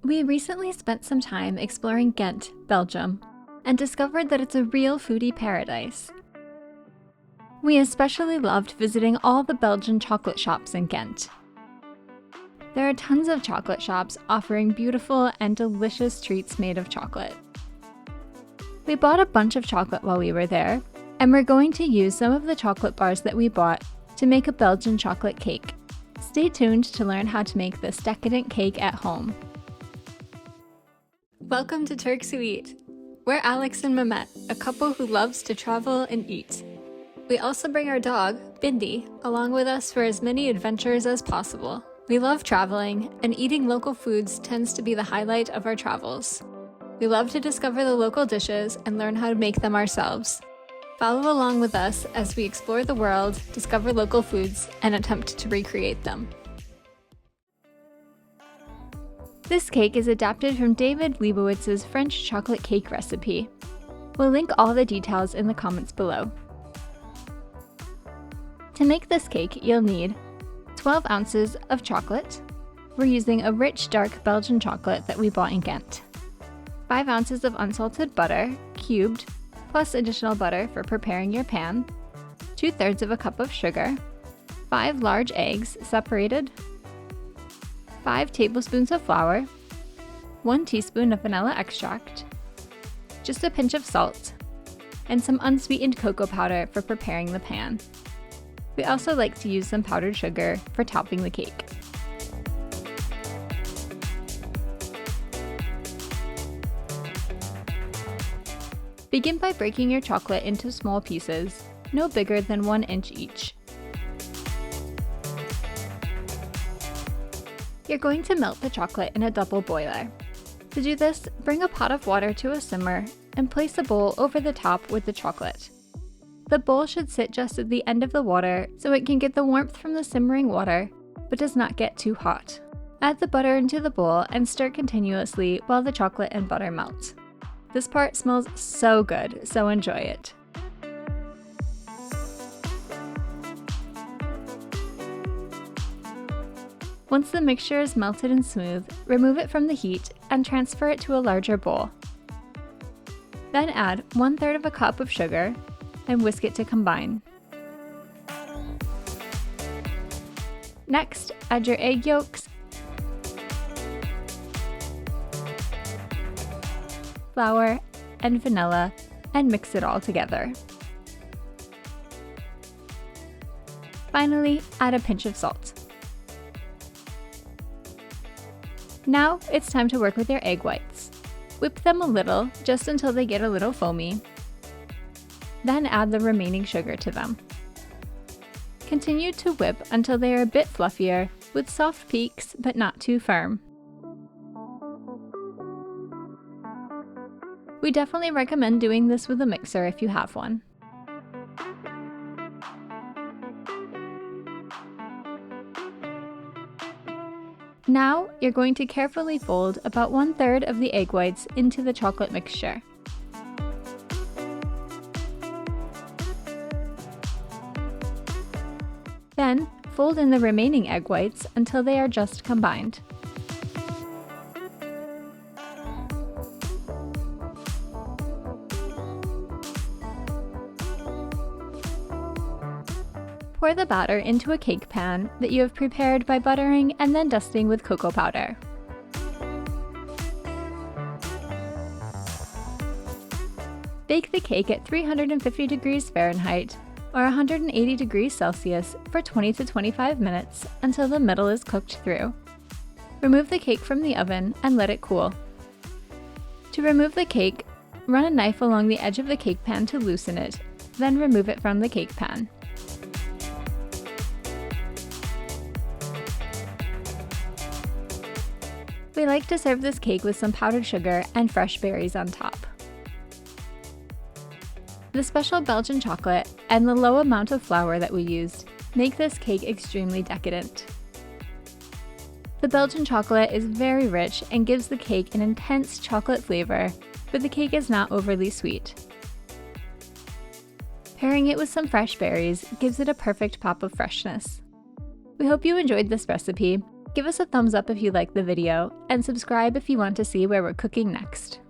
We recently spent some time exploring Ghent, Belgium, and discovered that it's a real foodie paradise. We especially loved visiting all the Belgian chocolate shops in Ghent. There are tons of chocolate shops offering beautiful and delicious treats made of chocolate. We bought a bunch of chocolate while we were there, and we're going to use some of the chocolate bars that we bought to make a Belgian chocolate cake. Stay tuned to learn how to make this decadent cake at home. Welcome to Turks Who Eat. We're Alex and Mehmet, a couple who loves to travel and eat. We also bring our dog, Bindi, along with us for as many adventures as possible. We love traveling, and eating local foods tends to be the highlight of our travels. We love to discover the local dishes and learn how to make them ourselves. Follow along with us as we explore the world, discover local foods, and attempt to recreate them. This cake is adapted from David Leibowitz's French chocolate cake recipe. We'll link all the details in the comments below. To make this cake, you'll need 12 ounces of chocolate. We're using a rich dark Belgian chocolate that we bought in Ghent. 5 ounces of unsalted butter, cubed, plus additional butter for preparing your pan. 2/3 of a cup of sugar. 5 large eggs separated. 5 tablespoons of flour. 1 teaspoon of vanilla extract. Just a pinch of salt. And some unsweetened cocoa powder for preparing the pan. We also like to use some powdered sugar for topping the cake. Begin by breaking your chocolate into small pieces, no bigger than 1 inch each. You're going to melt the chocolate in a double boiler. To do this, bring a pot of water to a simmer and place a bowl over the top with the chocolate. The bowl should sit just at the end of the water so it can get the warmth from the simmering water, but does not get too hot. Add the butter into the bowl and stir continuously while the chocolate and butter melt. This part smells so good, so enjoy it. Once the mixture is melted and smooth, remove it from the heat and transfer it to a larger bowl. Then add 1/3 of a cup of sugar and whisk it to combine. Next, add your egg yolks, flour, and vanilla, and mix it all together. Finally, add a pinch of salt. Now, it's time to work with your egg whites. Whip them a little, just until they get a little foamy. Then add the remaining sugar to them. Continue to whip until they are a bit fluffier, with soft peaks but not too firm. We definitely recommend doing this with a mixer if you have one. Now, you're going to carefully fold about 1/3 of the egg whites into the chocolate mixture. Then, fold in the remaining egg whites until they are just combined. Pour the batter into a cake pan that you have prepared by buttering and then dusting with cocoa powder. Bake the cake at 350 degrees Fahrenheit or 180 degrees Celsius for 20 to 25 minutes until the middle is cooked through. Remove the cake from the oven and let it cool. To remove the cake, run a knife along the edge of the cake pan to loosen it, then remove it from the cake pan. We like to serve this cake with some powdered sugar and fresh berries on top. The special Belgian chocolate and the low amount of flour that we used make this cake extremely decadent. The Belgian chocolate is very rich and gives the cake an intense chocolate flavor, but the cake is not overly sweet. Pairing it with some fresh berries gives it a perfect pop of freshness. We hope you enjoyed this recipe. Give us a thumbs up if you like the video, and subscribe if you want to see where we're cooking next.